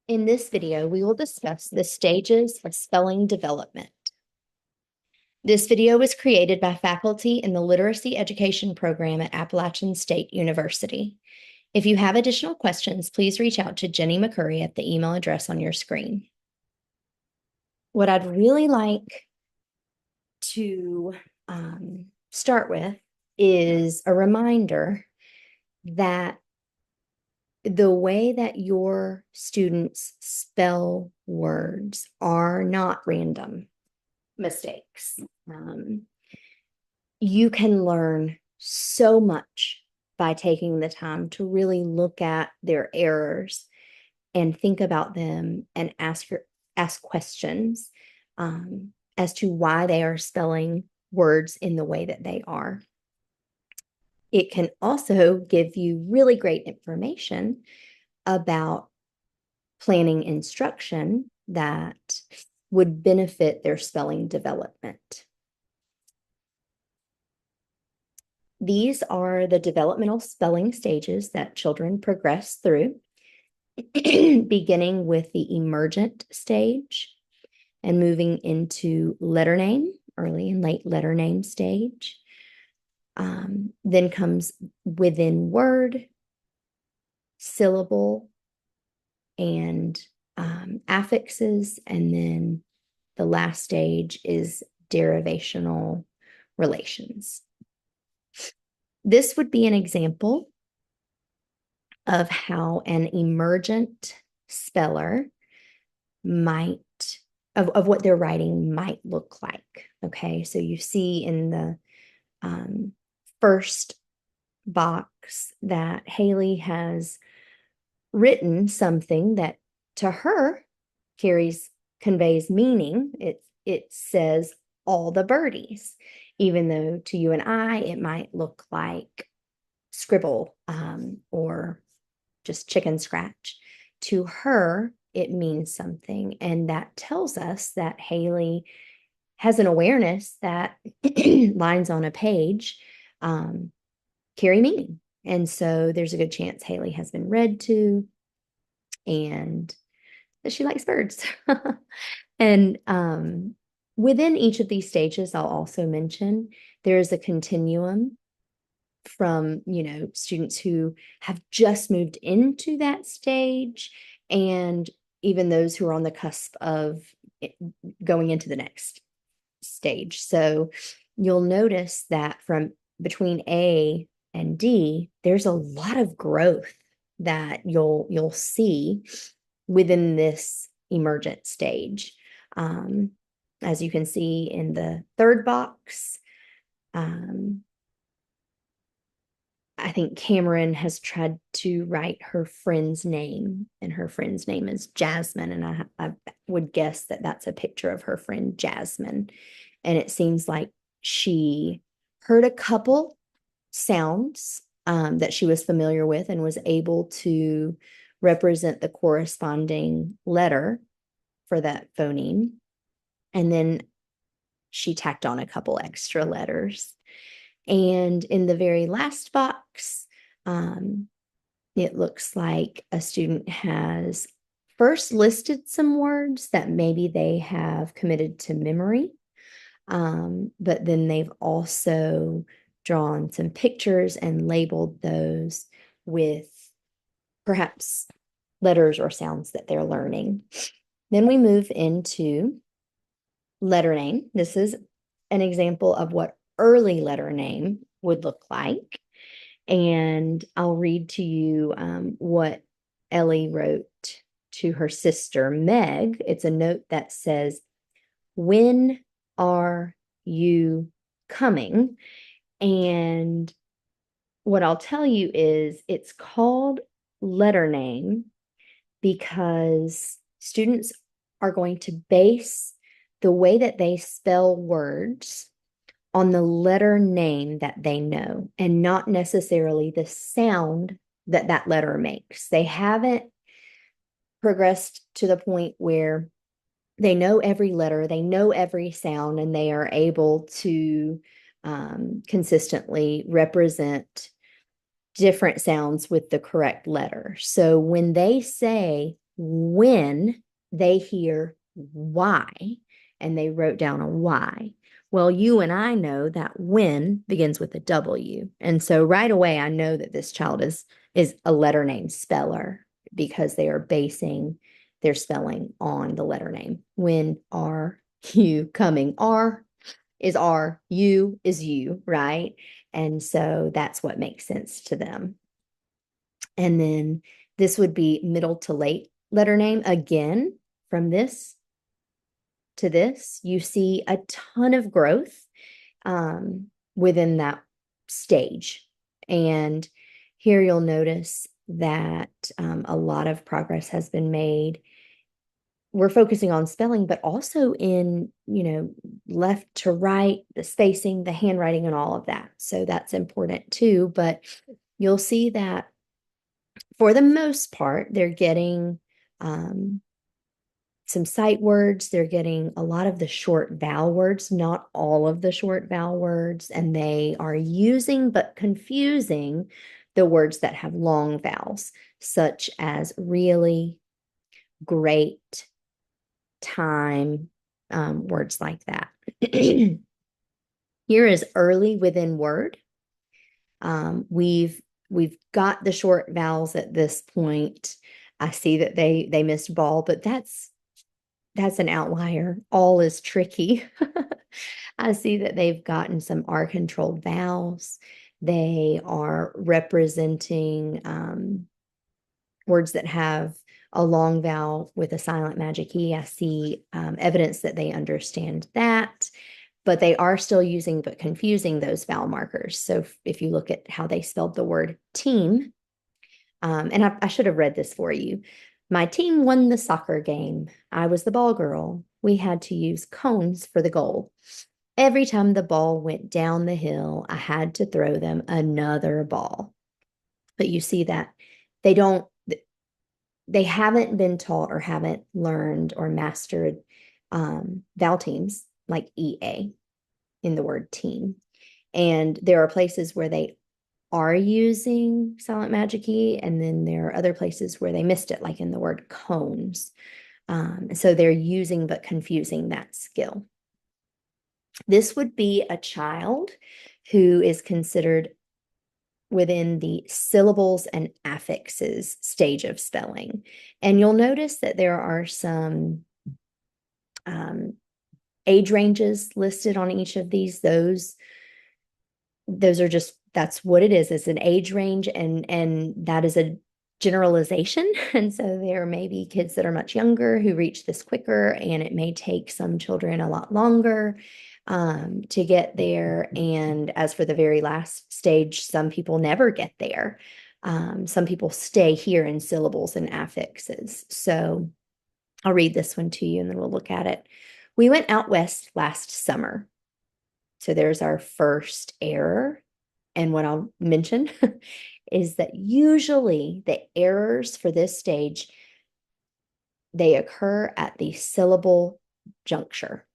In this video, we will discuss the stages of spelling development. This video was created by faculty in the Literacy Education Program at Appalachian State University. If you have additional questions, please reach out to Jenny McCurry at the email address on your screen. What I'd really like to start with is a reminder that the way that your students spell words are not random mistakes. You can learn so much by taking the time to really look at their errors and think about them and ask questions as to why they are spelling words in the way that they are. It can also give you really great information about planning instruction that would benefit their spelling development. These are the developmental spelling stages that children progress through, beginning with the emergent stage and moving into letter name, early and late letter name stage. Then comes within word, syllable, and affixes, and then the last stage is derivational relations. This would be an example of how an emergent speller might, of what their writing might look like. Okay, so you see in the first box that Haley has written something that to her conveys meaning. It says all the birdies, even though to you and I it might look like scribble or just chicken scratch. To her it means something, and that tells us that Haley has an awareness that lines on a page carry meaning. And so there's a good chance Haley has been read to and that she likes birds. And within each of these stages, I'll also mention there is a continuum from, students who have just moved into that stage and even those who are on the cusp of going into the next stage. So you'll notice that from between A and D, there's a lot of growth that you'll see within this emergent stage. As you can see in the third box, I think Cameron has tried to write her friend's name, and her friend's name is Jasmine. And I would guess that that's a picture of her friend Jasmine. And it seems like she heard a couple sounds that she was familiar with and was able to represent the corresponding letter for that phoneme. And then she tacked on a couple extra letters. And in the very last box, it looks like a student has first listed some words that maybe they have committed to memory, but then they've also drawn some pictures and labeled those with perhaps letters or sounds that they're learning. Then we move into letter name. This is an example of what early letter name would look like. And I'll read to you what Ellie wrote to her sister, Meg. It's a note that says, "When are you coming?" And what I'll tell you is it's called letter name because students are going to base the way that they spell words on the letter name that they know and not necessarily the sound that that letter makes. They haven't progressed to the point where they know every letter, they know every sound, and they are able to consistently represent different sounds with the correct letter. So when they say when they hear Y, and they wrote down a Y. Well, you and I know that when begins with a W. And so right away, I know that this child is a letter name speller because they are basing their spelling on the letter name. When are you coming? R is R, U is U, right? And so that's what makes sense to them. And then this would be middle to late letter name. Again, from this to this, you see a ton of growth within that stage. And here you'll notice that a lot of progress has been made. We're focusing on spelling, but also in, left to right, the spacing, the handwriting, and all of that. So that's important too. But you'll see that for the most part, they're getting some sight words. They're getting a lot of the short vowel words, not all of the short vowel words, and they are using but confusing the words that have long vowels, such as really, great, time, words like that. Here is early within word. We've got the short vowels at this point. I see that they missed ball, but that's an outlier. All is tricky. I see that they've gotten some R controlled vowels. They are representing words that have a long vowel with a silent magic E. I see evidence that they understand that, but they are still using but confusing those vowel markers. So if you look at how they spelled the word team, and I should have read this for you. My team won the soccer game. I was the ball girl. We had to use cones for the goal. Every time the ball went down the hill, I had to throw them another ball. But you see that they don't, they haven't been taught or haven't learned or mastered vowel teams like EA in the word team. And there are places where they are using silent magic E, and then there are other places where they missed it, like in the word cones. So they're using but confusing that skill. This would be a child who is considered within the syllables and affixes stage of spelling. And you'll notice that there are some age ranges listed on each of these. Those are just, that's what it is. It's an age range, and that is a generalization. And so there may be kids that are much younger who reach this quicker, and it may take some children a lot longer to get there. And as for the very last stage, some people never get there. Some people stay here in syllables and affixes. So I'll read this one to you and then we'll look at it. We went out west last summer. So there's our first error. And what I'll mention is that usually the errors for this stage, they occur at the syllable juncture,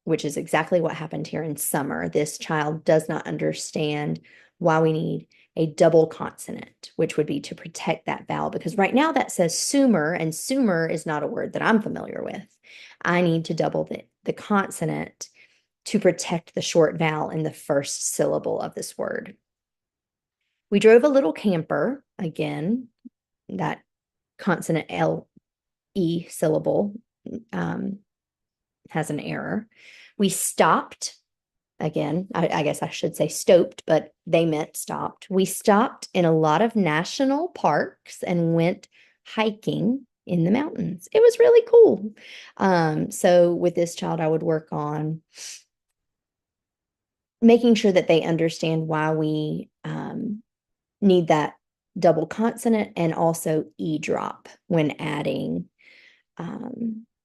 which is exactly what happened here in summer. This child does not understand why we need a double consonant, which would be to protect that vowel, because right now that says sumer, and sumer is not a word that I'm familiar with. I need to double the consonant to protect the short vowel in the first syllable of this word. We drove a little camper, again, that consonant L-E syllable has an error. We stopped, again, I guess I should say stoped, but they meant stopped. We stopped in a lot of national parks and went hiking in the mountains. It was really cool. So with this child, I would work on making sure that they understand why we need that double consonant, and also E drop when adding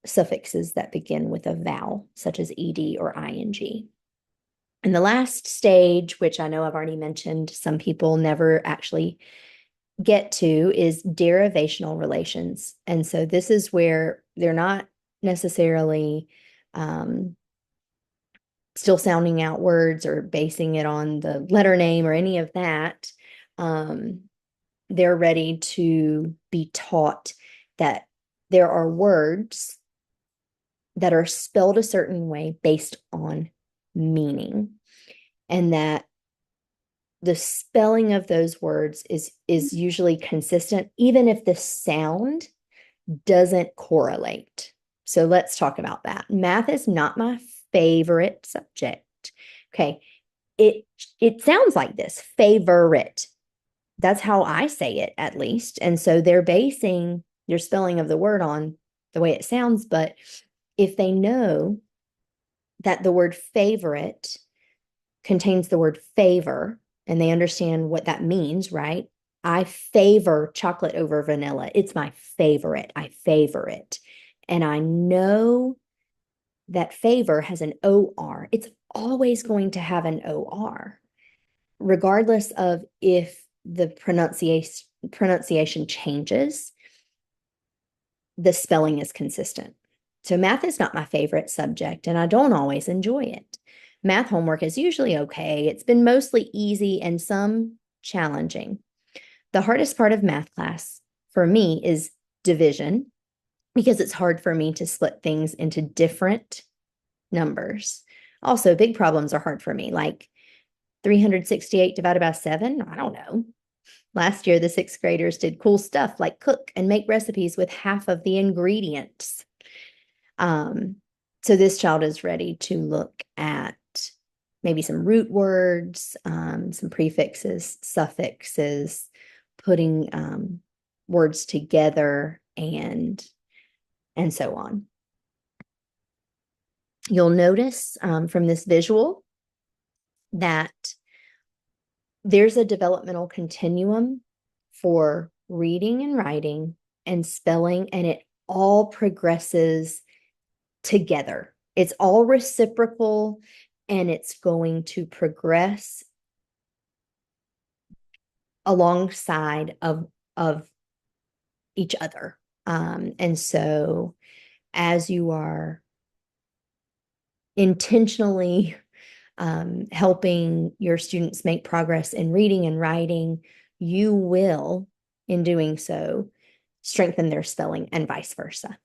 suffixes that begin with a vowel, such as ed or ing. And the last stage, which I know I've already mentioned, some people never actually get to, is derivational relations. And so this is where they're not necessarily still sounding out words or basing it on the letter name or any of that. They're ready to be taught that there are words that are spelled a certain way based on meaning, and that the spelling of those words is usually consistent, even if the sound doesn't correlate. So let's talk about that. Math is not my favorite subject. Okay. It sounds like this, favorite. That's how I say it, at least. And so they're basing your spelling of the word on the way it sounds. But if they know that the word favorite contains the word favor, and they understand what that means, right? I favor chocolate over vanilla. It's my favorite. I favor it. And I know that favor has an OR. It's always going to have an OR, regardless of if the pronunciation changes, the spelling is consistent. So math is not my favorite subject, and I don't always enjoy it. Math homework is usually okay. It's been mostly easy and some challenging. The hardest part of math class for me is division, because it's hard for me to split things into different numbers. Also, big problems are hard for me, like 368 divided by 7. I don't know. Last year, the sixth graders did cool stuff like cook and make recipes with half of the ingredients. So this child is ready to look at maybe some root words, some prefixes, suffixes, putting words together, and so on. You'll notice from this visual that there's a developmental continuum for reading and writing and spelling, and it all progresses together. It's all reciprocal, and it's going to progress alongside of each other. And so as you are intentionally helping your students make progress in reading and writing, you will, in doing so, strengthen their spelling and vice versa.